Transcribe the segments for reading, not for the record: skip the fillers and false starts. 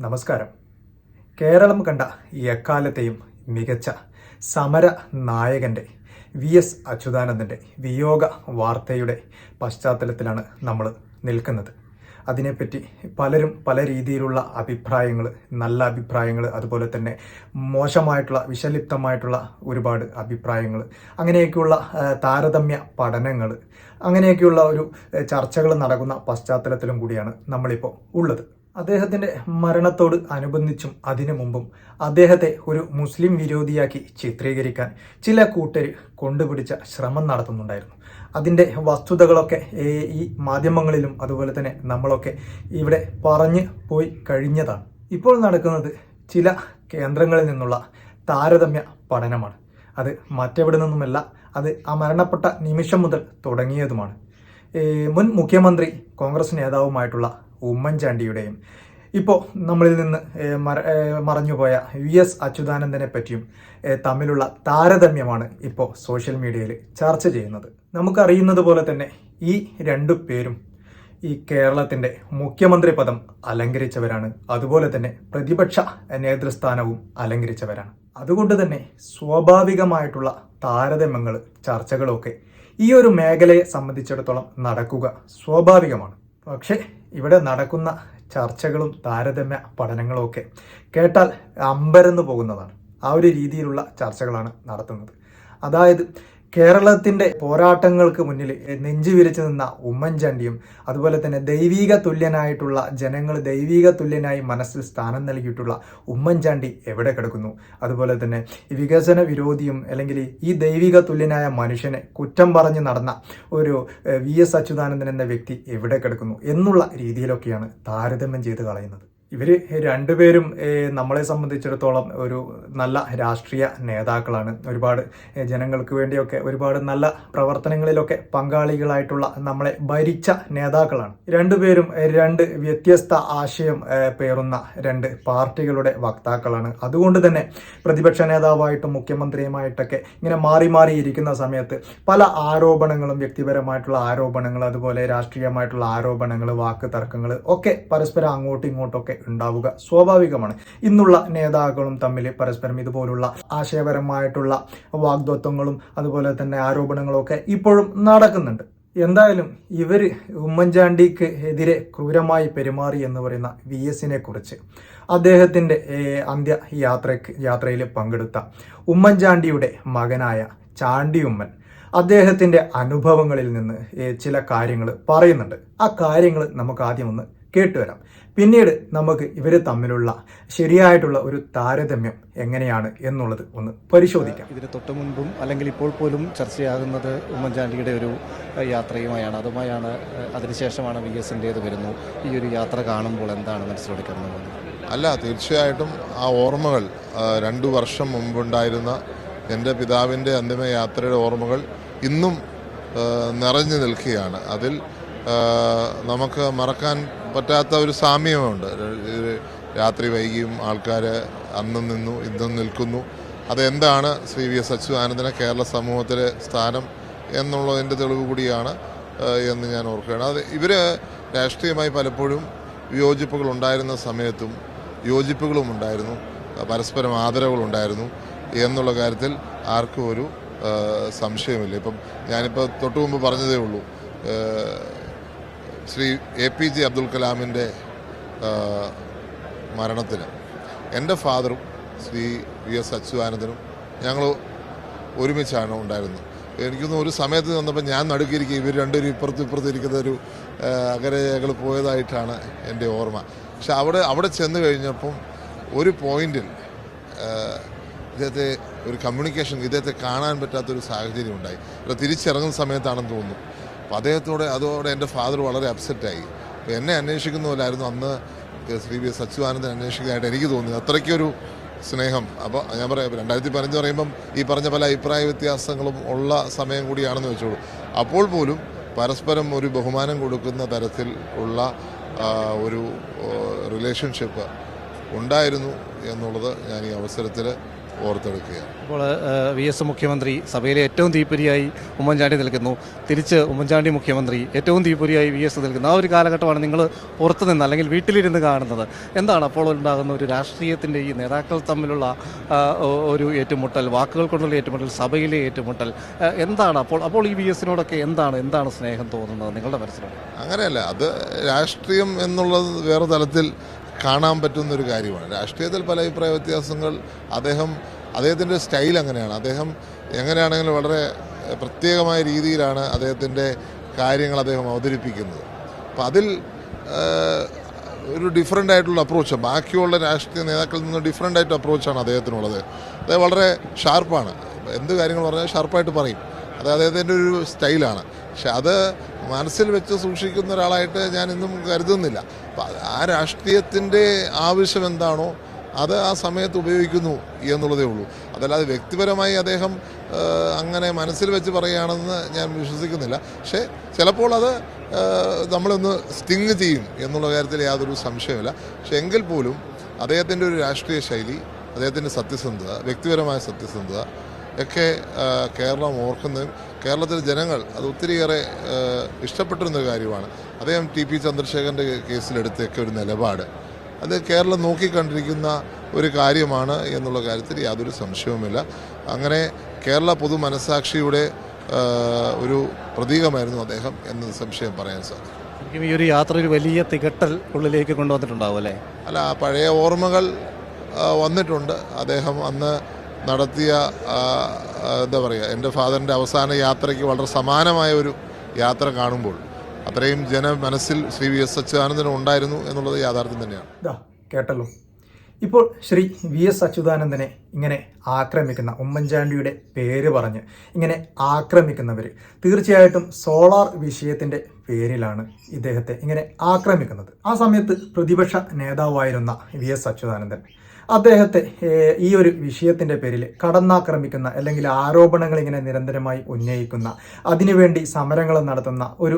നമസ്കാരം. കേരളം കണ്ട എക്കാലത്തെയും മികച്ച സമര നായകൻ്റെ VS അച്യുതാനന്ദൻ്റെ വിയോഗ വാർത്തയുടെ പശ്ചാത്തലത്തിലാണ് നമ്മൾ നിൽക്കുന്നത്. അതിനെപ്പറ്റി പലരും പല രീതിയിലുള്ള അഭിപ്രായങ്ങൾ, നല്ല അഭിപ്രായങ്ങൾ, അതുപോലെ തന്നെ മോശമായിട്ടുള്ള വിഷലിപ്തമായിട്ടുള്ള ഒരുപാട് അഭിപ്രായങ്ങൾ, അങ്ങനെയൊക്കെയുള്ള താരതമ്യ പഠനങ്ങൾ, അങ്ങനെയൊക്കെയുള്ള ഒരു ചർച്ചകൾ നടക്കുന്ന പശ്ചാത്തലത്തിലും കൂടിയാണ് നമ്മളിപ്പോൾ ഉള്ളത്. അദ്ദേഹത്തിൻ്റെ മരണത്തോട് അനുബന്ധിച്ചും അതിനു മുമ്പും അദ്ദേഹത്തെ ഒരു മുസ്ലിം വിരോധിയാക്കി ചിത്രീകരിക്കാൻ ചില കൂട്ടർ കൊണ്ടുപിടിച്ച ശ്രമം നടത്തുന്നുണ്ടായിരുന്നു. അതിൻ്റെ വസ്തുതകളൊക്കെ ഈ മാധ്യമങ്ങളിലും അതുപോലെ തന്നെ നമ്മളൊക്കെ ഇവിടെ പറഞ്ഞു പോയി കഴിഞ്ഞതാണ്. ഇപ്പോൾ നടക്കുന്നത് ചില കേന്ദ്രങ്ങളിൽ നിന്നുള്ള താരതമ്യ പഠനമാണ്. അത് മറ്റെവിടെ നിന്നുമല്ല, അത് ആ മരണപ്പെട്ട നിമിഷം മുതൽ തുടങ്ങിയതുമാണ്. മുൻ മുഖ്യമന്ത്രി കോൺഗ്രസ് നേതാവുമായിട്ടുള്ള ഉമ്മൻചാണ്ടിയുടെയും ഇപ്പോൾ നമ്മളിൽ നിന്ന് മറഞ്ഞുപോയ VS അച്യുതാനന്ദനെ പറ്റിയും തമ്മിലുള്ള താരതമ്യമാണ് ഇപ്പോൾ സോഷ്യൽ മീഡിയയിൽ ചർച്ച ചെയ്യുന്നത്. നമുക്കറിയുന്നത് പോലെ തന്നെ ഈ രണ്ടു പേരും ഈ കേരളത്തിൻ്റെ മുഖ്യമന്ത്രി പദം അലങ്കരിച്ചവരാണ്, അതുപോലെ തന്നെ പ്രതിപക്ഷ നേതൃസ്ഥാനവും അലങ്കരിച്ചവരാണ്. അതുകൊണ്ട് തന്നെ സ്വാഭാവികമായിട്ടുള്ള താരതമ്യങ്ങൾ, ചർച്ചകളൊക്കെ ഈ ഒരു മേഖലയെ സംബന്ധിച്ചിടത്തോളം നടക്കുക സ്വാഭാവികമാണ്. പക്ഷേ ഇവിടെ നടക്കുന്ന ചർച്ചകളും താരതമ്യ പഠനങ്ങളും ഒക്കെ കേട്ടാൽ അമ്പരന്ന് പോകുന്നതാണ്. ആ ഒരു രീതിയിലുള്ള ചർച്ചകളാണ് നടത്തുന്നത്. അതായത് കേരളത്തിൻ്റെ പോരാട്ടങ്ങൾക്ക് മുന്നിൽ നെഞ്ചു വിരിച്ചു നിന്ന ഉമ്മൻചാണ്ടിയും അതുപോലെ തന്നെ ദൈവിക തുല്യനായിട്ടുള്ള ജനങ്ങൾ ദൈവിക തുല്യനായി മനസ്സിൽ സ്ഥാനം നൽകിയിട്ടുള്ള ഉമ്മൻചാണ്ടി എവിടെ കിടക്കുന്നു? അതുപോലെ തന്നെ വികസന വിരോധിയും അല്ലെങ്കിൽ ഈ ദൈവിക തുല്യനായ മനുഷ്യനെ കുറ്റം പറഞ്ഞ് നടന്ന ഒരു VS അച്യുതാനന്ദൻ എന്ന വ്യക്തി എവിടെ കിടക്കുന്നു എന്നുള്ള രീതിയിലൊക്കെയാണ് താരതമ്യം ചെയ്ത് കളയുന്നത്. ഇവർ രണ്ടുപേരും നമ്മളെ സംബന്ധിച്ചിടത്തോളം ഒരു നല്ല രാഷ്ട്രീയ നേതാക്കളാണ്. ഒരുപാട് ജനങ്ങൾക്ക് വേണ്ടിയൊക്കെ ഒരുപാട് നല്ല പ്രവർത്തനങ്ങളിലൊക്കെ പങ്കാളികളായിട്ടുള്ള നമ്മളെ ഭരിച്ച നേതാക്കളാണ്. രണ്ടുപേരും രണ്ട് വ്യത്യസ്ത ആശയം പേറുന്ന രണ്ട് പാർട്ടികളുടെ വക്താക്കളാണ്. അതുകൊണ്ട് തന്നെ പ്രതിപക്ഷ നേതാവായിട്ടും മുഖ്യമന്ത്രിയുമായിട്ടൊക്കെ ഇങ്ങനെ മാറി മാറി ഇരിക്കുന്ന സമയത്ത് പല ആരോപണങ്ങളും, വ്യക്തിപരമായിട്ടുള്ള ആരോപണങ്ങൾ, അതുപോലെ രാഷ്ട്രീയമായിട്ടുള്ള ആരോപണങ്ങൾ, വാക്ക് തർക്കങ്ങൾ ഒക്കെ പരസ്പരം അങ്ങോട്ടും ഇങ്ങോട്ടൊക്കെ ഉണ്ടാവുക സ്വാഭാവികമാണ്. ഇന്നുള്ള നേതാക്കളും തമ്മിൽ പരസ്പരം ഇതുപോലുള്ള ആശയപരമായിട്ടുള്ള വാഗ്ദത്വങ്ങളും അതുപോലെ തന്നെ ആരോപണങ്ങളും ഒക്കെ ഇപ്പോഴും നടക്കുന്നുണ്ട്. എന്തായാലും ഇവർ ഉമ്മൻചാണ്ടിക്ക് എതിരെ ക്രൂരമായി പെരുമാറി എന്ന് പറയുന്ന VSനെ കുറിച്ച് അദ്ദേഹത്തിൻ്റെ യാത്രയിൽ പങ്കെടുത്ത ഉമ്മൻചാണ്ടിയുടെ മകനായ ചാണ്ടി ഉമ്മൻ അദ്ദേഹത്തിൻ്റെ അനുഭവങ്ങളിൽ നിന്ന് ചില കാര്യങ്ങൾ പറയുന്നുണ്ട്. ആ കാര്യങ്ങൾ നമുക്ക് ആദ്യം ഒന്ന് കേട്ടുവരാം. പിന്നീട് നമുക്ക് ഇവർ തമ്മിലുള്ള ശരിയായിട്ടുള്ള ഒരു താരതമ്യം എങ്ങനെയാണ് എന്നുള്ളത് ഒന്ന് പരിശോധിക്കാം. ഇതിന് തൊട്ട് മുൻപും അല്ലെങ്കിൽ ഇപ്പോൾ പോലും ചർച്ചയാകുന്നത് ഉമ്മൻചാണ്ടിയുടെ ഒരു യാത്രയുമായാണ്. അതിനുശേഷമാണ് VSൻ്റേത് വരുന്നു. ഈ ഒരു യാത്ര കാണുമ്പോൾ എന്താണ് മനസ്സിലെടുക്കുന്നത്? അല്ല, തീർച്ചയായിട്ടും ആ ഓർമ്മകൾ 2 വർഷം മുമ്പുണ്ടായിരുന്ന എൻ്റെ പിതാവിൻ്റെ അന്തിമയാത്രയുടെ ഓർമ്മകൾ ഇന്നും നിറഞ്ഞു നിൽക്കുകയാണ്. അതിൽ നമുക്ക് മറക്കാൻ പറ്റാത്ത ഒരു സാമ്യമുണ്ട്. രാത്രി വൈകിയും ആൾക്കാർ അന്നും നിന്നു ഇന്നും നിൽക്കുന്നു. അതെന്താണ് ശ്രീ VS അച്യുതാനന്ദന് കേരള സമൂഹത്തിലെ സ്ഥാനം എന്നുള്ളതിൻ്റെ തെളിവ് കൂടിയാണ് എന്ന് ഞാൻ ഓർക്കുകയാണ്. അത് ഇവർ രാഷ്ട്രീയമായി പലപ്പോഴും വിയോജിപ്പുകൾ ഉണ്ടായിരുന്ന സമയത്തും യോജിപ്പുകളും ഉണ്ടായിരുന്നു, പരസ്പരം ആദരവുകളുണ്ടായിരുന്നു എന്നുള്ള കാര്യത്തിൽ ആർക്കും ഒരു സംശയമില്ല. ഇപ്പം ഞാനിപ്പോൾ തൊട്ടു മുമ്പ് പറഞ്ഞതേ ഉള്ളൂ, ശ്രീ APJ അബ്ദുൽ കലാമിൻ്റെ മരണത്തിന് എൻ്റെ ഫാദറും ശ്രീ VS അച്യുതാനന്ദനും ഞങ്ങൾ ഒരുമിച്ചാണ് ഉണ്ടായിരുന്നത്. എനിക്കൊന്നും ഒരു സമയത്ത് വന്നപ്പോൾ ഞാൻ നടുക്കിയിരിക്കുക, ഇവർ രണ്ടുപേരും ഇപ്പുറത്ത് ഇരിക്കുന്ന ഒരു അകരകൾ പോയതായിട്ടാണ് എൻ്റെ ഓർമ്മ. പക്ഷെ അവിടെ ചെന്ന് കഴിഞ്ഞപ്പം ഒരു പോയിന്റിൽ ഇദ്ദേഹത്തെ ഒരു കമ്മ്യൂണിക്കേഷൻ, ഇദ്ദേഹത്തെ കാണാൻ പറ്റാത്തൊരു സാഹചര്യം ഉണ്ടായി. ഇവിടെ തിരിച്ചിറങ്ങുന്ന സമയത്താണെന്ന് തോന്നുന്നു. അപ്പോൾ അതോടെ എൻ്റെ ഫാദർ വളരെ അപ്സെറ്റായി. അപ്പോൾ എന്നെ അന്വേഷിക്കുന്ന പോലായിരുന്നു അന്ന് ശ്രീ VS അച്യുതാനന്ദൻ അന്വേഷിക്കാനായിട്ട് എനിക്ക് തോന്നി. അത്രയ്ക്കൊരു സ്നേഹം. അപ്പോൾ ഞാൻ പറയാം, 2015 പറയുമ്പം ഈ പറഞ്ഞ പല അഭിപ്രായ വ്യത്യാസങ്ങളും ഉള്ള സമയം കൂടിയാണെന്ന് വെച്ചോളൂ. അപ്പോൾ പോലും പരസ്പരം ഒരു ബഹുമാനം കൊടുക്കുന്ന തരത്തിൽ ഉള്ള ഒരു റിലേഷൻഷിപ്പ് ഉണ്ടായിരുന്നു എന്നുള്ളത് ഞാൻ ഈ അവസരത്തിൽ ഓർത്തെടുക്കുകയാണ്. ഇപ്പോൾ VS മുഖ്യമന്ത്രി സഭയിലെ ഏറ്റവും തീപ്പൊരിയായി ഉമ്മൻചാണ്ടി നിൽക്കുന്നു, തിരിച്ച് ഉമ്മൻചാണ്ടി മുഖ്യമന്ത്രി ഏറ്റവും തീപ്പൊരിയായി VS നിൽക്കുന്നു. ആ ഒരു കാലഘട്ടമാണ് നിങ്ങൾ പുറത്തു നിന്ന് അല്ലെങ്കിൽ വീട്ടിലിരുന്ന് കാണുന്നത്. എന്താണ് അപ്പോൾ ഉണ്ടാകുന്ന ഒരു രാഷ്ട്രീയത്തിൻ്റെ ഈ നേതാക്കൾ തമ്മിലുള്ള ഒരു ഏറ്റുമുട്ടൽ, വാക്കുകൾ കൊണ്ടുള്ള ഏറ്റുമുട്ടൽ, സഭയിലെ ഏറ്റുമുട്ടൽ എന്താണ് അപ്പോൾ ഈ VSനോടൊക്കെ എന്താണ് സ്നേഹം തോന്നുന്നത് നിങ്ങളുടെ മനസ്സിലാണ്? അങ്ങനെയല്ല, അത് രാഷ്ട്രീയം എന്നുള്ളത് വേറെ തലത്തിൽ കാണാൻ പറ്റുന്നൊരു കാര്യമാണ്. രാഷ്ട്രീയത്തിൽ പല അഭിപ്രായ വ്യത്യാസങ്ങൾ, അദ്ദേഹത്തിൻ്റെ സ്റ്റൈൽ അങ്ങനെയാണ്. അദ്ദേഹം എങ്ങനെയാണെങ്കിലും വളരെ പ്രത്യേകമായ രീതിയിലാണ് അദ്ദേഹത്തിൻ്റെ കാര്യങ്ങൾ അദ്ദേഹം അവതരിപ്പിക്കുന്നത്. അപ്പം അതിൽ ഒരു ഡിഫറൻ്റ് ആയിട്ടുള്ള അപ്രോച്ച്, ബാക്കിയുള്ള രാഷ്ട്രീയ നേതാക്കളിൽ നിന്ന് ഡിഫറൻ്റ് ആയിട്ട് അപ്രോച്ചാണ് അദ്ദേഹത്തിനുള്ളത്. അദ്ദേഹം വളരെ ഷാർപ്പാണ്, എന്ത് കാര്യങ്ങൾ പറഞ്ഞാൽ ഷാർപ്പായിട്ട് പറയും. അത് അദ്ദേഹത്തിൻ്റെ ഒരു സ്റ്റൈലാണ്. പക്ഷെ അത് മനസ്സിൽ വെച്ച് സൂക്ഷിക്കുന്ന ഒരാളായിട്ട് ഞാൻ ഇന്നും കരുതുന്നില്ല. അപ്പം ആ രാഷ്ട്രീയത്തിൻ്റെ ആവശ്യം എന്താണോ അത് ആ സമയത്ത് ഉപയോഗിക്കുന്നു എന്നുള്ളതേ ഉള്ളൂ. അതല്ലാതെ വ്യക്തിപരമായി അദ്ദേഹം അങ്ങനെ മനസ്സിൽ വെച്ച് പറയുകയാണെന്ന് ഞാൻ വിശ്വസിക്കുന്നില്ല. പക്ഷേ ചിലപ്പോൾ അത് നമ്മളൊന്ന് സ്റ്റിങ് ചെയ്യും എന്നുള്ള കാര്യത്തിൽ യാതൊരു സംശയമില്ല. പക്ഷെ എങ്കിൽ പോലും അദ്ദേഹത്തിൻ്റെ ഒരു രാഷ്ട്രീയ ശൈലി, അദ്ദേഹത്തിൻ്റെ സത്യസന്ധത, വ്യക്തിപരമായ സത്യസന്ധത ഒക്കെ കേരളം ഓർക്കുന്നതും കേരളത്തിലെ ജനങ്ങൾ അത് ഒത്തിരിയേറെ ഇഷ്ടപ്പെട്ടിരുന്നൊരു കാര്യമാണ്. അദ്ദേഹം TP ചന്ദ്രശേഖരൻ്റെ കേസിലെടുത്തൊക്കെ ഒരു നിലപാട് അത് കേരളം നോക്കിക്കണ്ടിരിക്കുന്ന ഒരു കാര്യമാണ് എന്നുള്ള കാര്യത്തിൽ യാതൊരു സംശയവുമില്ല. അങ്ങനെ കേരള പൊതു മനസ്സാക്ഷിയുടെ ഒരു പ്രതീകമായിരുന്നു അദ്ദേഹം എന്ന് സംശയം പറയാൻ സാധിക്കും. ഈ ഒരു യാത്ര ഒരു വലിയ തികട്ടൽ ഉള്ളിലേക്ക് കൊണ്ടുവന്നിട്ടുണ്ടാവും അല്ലേ? അല്ല, പഴയ ഓർമ്മകൾ വന്നിട്ടുണ്ട്. അദ്ദേഹം അന്ന് നടത്തിയ എന്താ പറയുക, എൻ്റെ ഫാദറിൻ്റെ അവസാന യാത്രയ്ക്ക് വളരെ സമാനമായ ഒരു യാത്ര കാണുമ്പോൾ അത്രയും മനസ്സിൽ ശ്രീ VS അച്യുതാനന്ദൻ ഉണ്ടായിരുന്നു എന്നുള്ളത് യാഥാർത്ഥ്യം തന്നെയാണ്. കേട്ടല്ലോ, ഇപ്പോൾ ശ്രീ VS അച്യുതാനന്ദനെ ഇങ്ങനെ ആക്രമിക്കുന്ന, ഉമ്മൻചാണ്ടിയുടെ പേര് പറഞ്ഞ് ഇങ്ങനെ ആക്രമിക്കുന്നവർ തീർച്ചയായിട്ടും സോളാർ വിഷയത്തിൻ്റെ പേരിലാണ് ഇദ്ദേഹത്തെ ഇങ്ങനെ ആക്രമിക്കുന്നത്. ആ സമയത്ത് പ്രതിപക്ഷ നേതാവായിരുന്ന VS അച്യുതാനന്ദൻ അദ്ദേഹത്തെ ഈ ഒരു വിഷയത്തിൻ്റെ പേരിൽ കടന്നാക്രമിക്കുന്ന അല്ലെങ്കിൽ ആരോപണങ്ങൾ ഇങ്ങനെ നിരന്തരമായി ഉന്നയിക്കുന്ന, അതിനുവേണ്ടി സമരങ്ങൾ നടത്തുന്ന ഒരു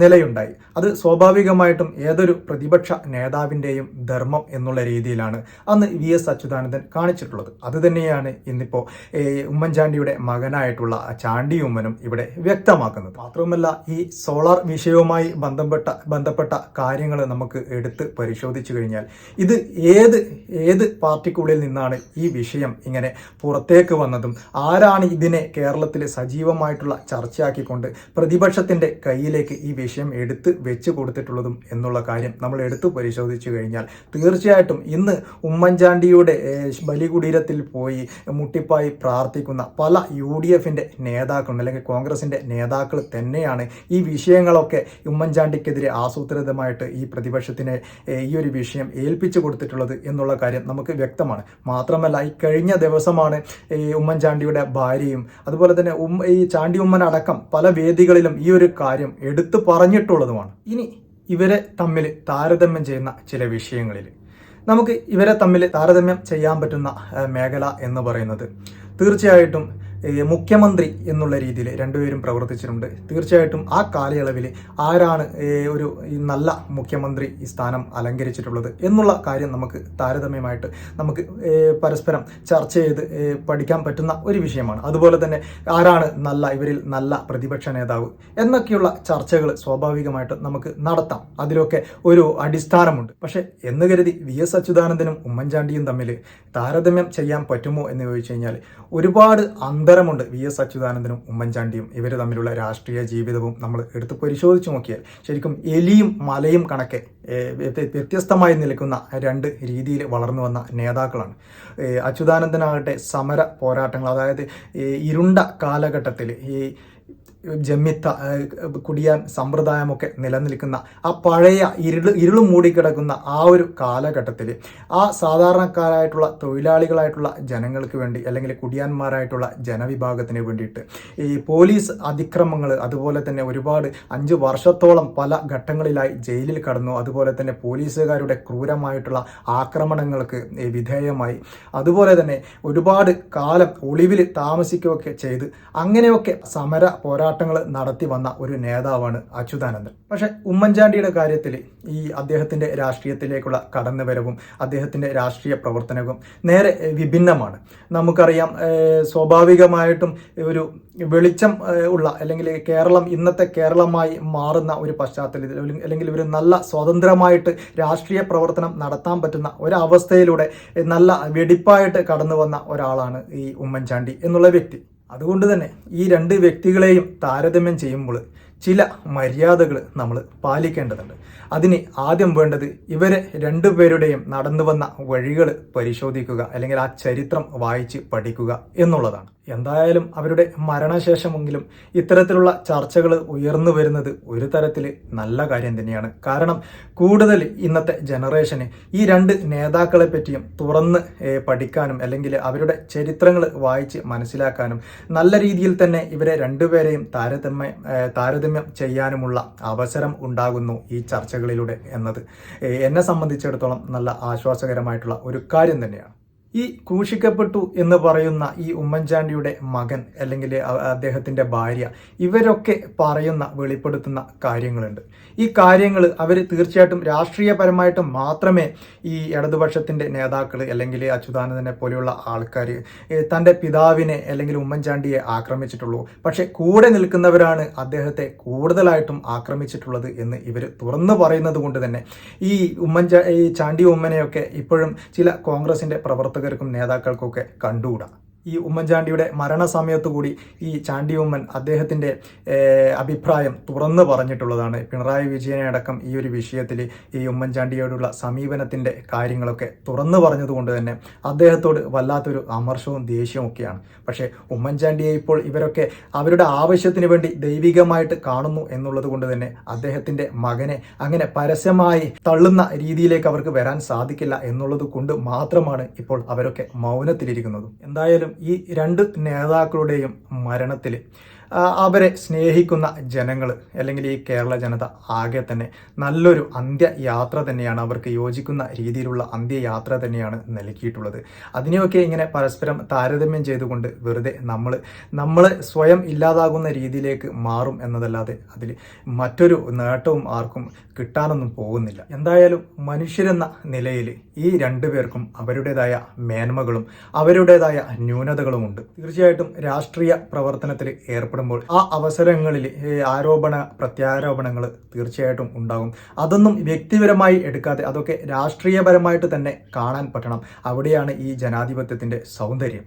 നിലയുണ്ടായി. അത് സ്വാഭാവികമായിട്ടും ഏതൊരു പ്രതിപക്ഷ നേതാവിൻ്റെയും ധർമ്മം എന്നുള്ള രീതിയിലാണ് അന്ന് VS അച്യുതാനന്ദൻ കാണിച്ചിട്ടുള്ളത്. അതുതന്നെയാണ് ഇന്നിപ്പോൾ ഉമ്മൻചാണ്ടിയുടെ മകനായിട്ടുള്ള ചാണ്ടി ഉമ്മനും ഇവിടെ വ്യക്തമാക്കുന്നത്. മാത്രമല്ല, ഈ സോളാർ വിഷയവുമായി ബന്ധപ്പെട്ട കാര്യങ്ങൾ നമുക്ക് എടുത്ത് പരിശോധിച്ചു കഴിഞ്ഞാൽ ഇത് ഏത് പാർട്ടിക്കുള്ളിൽ നിന്നാണ് ഈ വിഷയം ഇങ്ങനെ പുറത്തേക്ക് വന്നതും ആരാണ് ഇതിനെ കേരളത്തിൽ സജീവമായിട്ടുള്ള ചർച്ചയാക്കിക്കൊണ്ട് പ്രതിപക്ഷത്തിൻ്റെ കയ്യിലേക്ക് ഈ വിഷയം എടുത്ത് വെച്ച് കൊടുത്തിട്ടുള്ളതും എന്നുള്ള കാര്യം നമ്മൾ എടുത്തു പരിശോധിച്ചു കഴിഞ്ഞാൽ തീർച്ചയായിട്ടും ഇന്ന് ഉമ്മൻചാണ്ടിയുടെ ബലികുടീരത്തിൽ പോയി മുട്ടിപ്പായി പ്രാർത്ഥിക്കുന്ന പല UDFൻ്റെ നേതാക്കളും അല്ലെങ്കിൽ കോൺഗ്രസിൻ്റെ നേതാക്കൾ തന്നെയാണ് ഈ വിഷയങ്ങളൊക്കെ ഉമ്മൻചാണ്ടിക്കെതിരെ ആസൂത്രിതമായിട്ട് ഈ പ്രതിപക്ഷത്തിനെ ഈ ഒരു വിഷയം ഏൽപ്പിച്ചു കൊടുത്തിട്ടുള്ളത് എന്നുള്ള കാര്യം നമുക്ക് വ്യക്തമാണ്. മാത്രമല്ല, ഈ കഴിഞ്ഞ ദിവസമാണ് ഈ ഉമ്മൻചാണ്ടിയുടെ ഭാര്യയും അതുപോലെ തന്നെ ഈ ചാണ്ടി ഉമ്മൻ അടക്കം പല വേദികളിലും ഈ ഒരു കാര്യം എടുത്തു പറഞ്ഞിട്ടുള്ളതുമാണ്. ഇനി ഇവരെ തമ്മിൽ താരതമ്യം ചെയ്യുന്ന ചില വിഷയങ്ങളിൽ നമുക്ക് ഇവരെ തമ്മിൽ താരതമ്യം ചെയ്യാൻ പറ്റുന്ന മേഖല എന്ന് പറയുന്നത് തീർച്ചയായിട്ടും മുഖ്യമന്ത്രി എന്നുള്ള രീതിയിൽ രണ്ടുപേരും പ്രവർത്തിച്ചിട്ടുണ്ട്. തീർച്ചയായിട്ടും ആ കാലയളവിൽ ആരാണ് ഒരു നല്ല മുഖ്യമന്ത്രി സ്ഥാനം അലങ്കരിച്ചിട്ടുള്ളത് എന്നുള്ള കാര്യം നമുക്ക് താരതമ്യമായിട്ട് നമുക്ക് പരസ്പരം ചർച്ച ചെയ്ത് പഠിക്കാൻ പറ്റുന്ന ഒരു വിഷയമാണ്. അതുപോലെ തന്നെ ആരാണ് ഇവരിൽ നല്ല പ്രതിപക്ഷ നേതാവ് എന്നൊക്കെയുള്ള ചർച്ചകൾ സ്വാഭാവികമായിട്ട് നമുക്ക് നടത്താം. അതിലൊക്കെ ഒരു അടിസ്ഥാനമുണ്ട്. പക്ഷെ എന്ന് കരുതി VS അച്യുതാനന്ദനും ഉമ്മൻചാണ്ടിയും തമ്മിൽ താരതമ്യം ചെയ്യാൻ പറ്റുമോ എന്ന് ചോദിച്ചു കഴിഞ്ഞാൽ ഒരുപാട് അന്തരമുണ്ട്. VS അച്യുതാനന്ദനും ഉമ്മൻചാണ്ടിയും ഇവർ തമ്മിലുള്ള രാഷ്ട്രീയ ജീവിതവും നമ്മൾ എടുത്ത് പരിശോധിച്ച് നോക്കിയാൽ ശരിക്കും എലിയും മലയും കണക്കെ വ്യത്യസ്തമായി നിൽക്കുന്ന രണ്ട് രീതിയിൽ വളർന്നു വന്ന നേതാക്കളാണ്. അച്യുതാനന്ദനാകട്ടെ സമര പോരാട്ടങ്ങൾ, അതായത് ഇരുണ്ട കാലഘട്ടത്തിൽ ഈ ജമ്മിത്ത കുടിയാൻ സമ്പ്രദായമൊക്കെ നിലനിൽക്കുന്ന ആ പഴയ ഇരുള് മൂടിക്കിടക്കുന്ന ആ ഒരു കാലഘട്ടത്തിൽ ആ സാധാരണക്കാരായിട്ടുള്ള തൊഴിലാളികളായിട്ടുള്ള ജനങ്ങൾക്ക് വേണ്ടി അല്ലെങ്കിൽ കുടിയാന്മാരായിട്ടുള്ള ജനവിഭാഗത്തിന് വേണ്ടിയിട്ട് ഈ പോലീസ് അതിക്രമങ്ങൾ, അതുപോലെ തന്നെ ഒരുപാട് 5 വർഷത്തോളം പല ഘട്ടങ്ങളിലായി ജയിലിൽ കടന്നു, അതുപോലെ തന്നെ പോലീസുകാരുടെ ക്രൂരമായിട്ടുള്ള ആക്രമണങ്ങൾക്ക് വിധേയമായി, അതുപോലെ തന്നെ ഒരുപാട് കാലം ഒളിവിൽ താമസിക്കുകയൊക്കെ ചെയ്ത് അങ്ങനെയൊക്കെ സമര പോരാട്ട പോരാട്ടങ്ങൾ നടത്തി വന്ന ഒരു നേതാവാണ് അച്യുതാനന്ദൻ. പക്ഷെ ഉമ്മൻചാണ്ടിയുടെ കാര്യത്തിൽ ഈ അദ്ദേഹത്തിന്റെ രാഷ്ട്രീയത്തിലേക്കുള്ള കടന്നുവരവും അദ്ദേഹത്തിന്റെ രാഷ്ട്രീയ പ്രവർത്തനവും നേരെ വിഭിന്നമാണ്. നമുക്കറിയാം, സ്വാഭാവികമായിട്ടും ഒരു വെളിച്ചം ഉള്ള അല്ലെങ്കിൽ കേരളം ഇന്നത്തെ കേരളമായി മാറുന്ന ഒരു പശ്ചാത്തലത്തിൽ അല്ലെങ്കിൽ ഒരു നല്ല സ്വതന്ത്രമായിട്ട് രാഷ്ട്രീയ പ്രവർത്തനം നടത്താൻ പറ്റുന്ന ഒരവസ്ഥയിലൂടെ നല്ല വെടിപ്പായിട്ട് കടന്നു വന്ന ഒരാളാണ് ഈ ഉമ്മൻചാണ്ടി എന്നുള്ള വ്യക്തി. അതുകൊണ്ട് തന്നെ ഈ രണ്ട് വ്യക്തികളെയും താരതമ്യം ചെയ്യുമ്പോൾ ചില മര്യാദകൾ നമ്മൾ പാലിക്കേണ്ടതുണ്ട്. അതിന് ആദ്യം വേണ്ടത് ഇവരെ രണ്ടുപേരുടെയും നടന്നു വന്ന വഴികൾ പരിശോധിക്കുക, അല്ലെങ്കിൽ ആ ചരിത്രം വായിച്ച് പഠിക്കുക എന്നുള്ളതാണ്. എന്തായാലും അവരുടെ മരണശേഷമെങ്കിലും ഇത്തരത്തിലുള്ള ചർച്ചകൾ ഉയർന്നു വരുന്നത് ഒരു തരത്തിൽ നല്ല കാര്യം തന്നെയാണ്. കാരണം കൂടുതൽ ഇന്നത്തെ ജനറേഷന് ഈ രണ്ട് നേതാക്കളെ പറ്റിയും തുറന്ന് പഠിക്കാനും അല്ലെങ്കിൽ അവരുടെ ചരിത്രങ്ങൾ വായിച്ച് മനസ്സിലാക്കാനും നല്ല രീതിയിൽ തന്നെ ഇവരെ രണ്ടുപേരെയും താരതമ്യം ചെയ്യാനുമുള്ള അവസരം ഉണ്ടാകുന്നു ഈ ചർച്ചകളിലൂടെ എന്നത് എന്നെ സംബന്ധിച്ചിടത്തോളം നല്ല ആശ്വാസകരമായിട്ടുള്ള ഒരു കാര്യം തന്നെയാണ്. ഈ ക്രൂശിക്കപ്പെട്ടു എന്ന് പറയുന്ന ഈ ഉമ്മൻചാണ്ടിയുടെ മകൻ അല്ലെങ്കിൽ അദ്ദേഹത്തിന്റെ ഭാര്യ, ഇവരൊക്കെ വെളിപ്പെടുത്തുന്ന കാര്യങ്ങളുണ്ട്. ഈ കാര്യങ്ങൾ അവർ തീർച്ചയായിട്ടും രാഷ്ട്രീയപരമായിട്ട് മാത്രമേ ഈ ഇടതുപക്ഷത്തിന്റെ നേതാക്കൾ അല്ലെങ്കിൽ അച്യുതാനന്ദനെ പോലെയുള്ള ആൾക്കാർ തൻ്റെ പിതാവിനെ അല്ലെങ്കിൽ ഉമ്മൻചാണ്ടിയെ ആക്രമിച്ചിട്ടുള്ളൂ. പക്ഷെ കൂടെ നിൽക്കുന്നവരാണ് അദ്ദേഹത്തെ കൂടുതലായിട്ടും ആക്രമിച്ചിട്ടുള്ളത് എന്ന് ഇവർ തുറന്നു പറയുന്നത് കൊണ്ട് തന്നെ ഈ ചാണ്ടി ഉമ്മനെയൊക്കെ ഇപ്പോഴും ചില കോൺഗ്രസിന്റെ പ്രവർത്തകർക്കും നേതാക്കൾക്കൊക്കെ കണ്ടുകൂടാ. ഈ ഉമ്മൻചാണ്ടിയുടെ മരണസമയത്തു കൂടി ഈ ചാണ്ടി ഉമ്മൻ അദ്ദേഹത്തിന്റെ അഭിപ്രായം തുറന്നു പറഞ്ഞിട്ടുള്ളതാണ്. പിണറായി വിജയനെ അടക്കം ഈ ഒരു വിഷയത്തിൽ ഈ ഉമ്മൻചാണ്ടിയോടുള്ള സമീപനത്തിന്റെ കാര്യങ്ങളൊക്കെ തുറന്നു പറഞ്ഞതുകൊണ്ട് തന്നെ അദ്ദേഹത്തോട് വല്ലാത്തൊരു അമർഷവും ദേഷ്യവും ഒക്കെയാണ്. പക്ഷേ ഉമ്മൻചാണ്ടിയെ ഇപ്പോൾ ഇവരൊക്കെ അവരുടെ ആവശ്യത്തിന് വേണ്ടി ദൈവികമായിട്ട് കാണുന്നു എന്നുള്ളത് കൊണ്ട് തന്നെ അദ്ദേഹത്തിന്റെ മകനെ അങ്ങനെ പരസ്യമായി തള്ളുന്ന രീതിയിലേക്ക് അവർക്ക് വരാൻ സാധിക്കില്ല എന്നുള്ളത് കൊണ്ട് മാത്രമാണ് ഇപ്പോൾ അവരൊക്കെ മൗനത്തിലിരിക്കുന്നത്. എന്തായാലും ഈ രണ്ട് നേതാക്കളുടെയും മരണത്തിൽ അവരെ സ്നേഹിക്കുന്ന ജനങ്ങൾ അല്ലെങ്കിൽ ഈ കേരള ജനത ആകെ തന്നെ നല്ലൊരു അന്ത്യയാത്ര തന്നെയാണ്, അവർക്ക് യോജിക്കുന്ന രീതിയിലുള്ള അന്ത്യയാത്ര തന്നെയാണ് നൽകിയിട്ടുള്ളത്. അതിനെയൊക്കെ ഇങ്ങനെ പരസ്പരം താരതമ്യം ചെയ്തുകൊണ്ട് വെറുതെ നമ്മൾ സ്വയം ഇല്ലാതാകുന്ന രീതിയിലേക്ക് മാറും എന്നതല്ലാതെ അതിൽ മറ്റൊരു നേട്ടവും ആർക്കും കിട്ടാനൊന്നും പോകുന്നില്ല. എന്തായാലും മനുഷ്യരെന്ന നിലയിൽ ഈ രണ്ടുപേർക്കും അവരുടേതായ മേന്മകളും അവരുടേതായ ന്യൂനതകളുമുണ്ട്. തീർച്ചയായിട്ടും രാഷ്ട്രീയ പ്രവർത്തനത്തിൽ ഏർപ്പെടുമ്പോൾ ആ അവസരങ്ങളിൽ പ്രത്യാരോപണങ്ങൾ തീർച്ചയായിട്ടും ഉണ്ടാകും. അതൊന്നും വ്യക്തിപരമായി എടുക്കാതെ അതൊക്കെ രാഷ്ട്രീയപരമായിട്ട് തന്നെ കാണാൻ പറ്റണം. അവിടെയാണ് ഈ ജനാധിപത്യത്തിന്റെ സൗന്ദര്യം.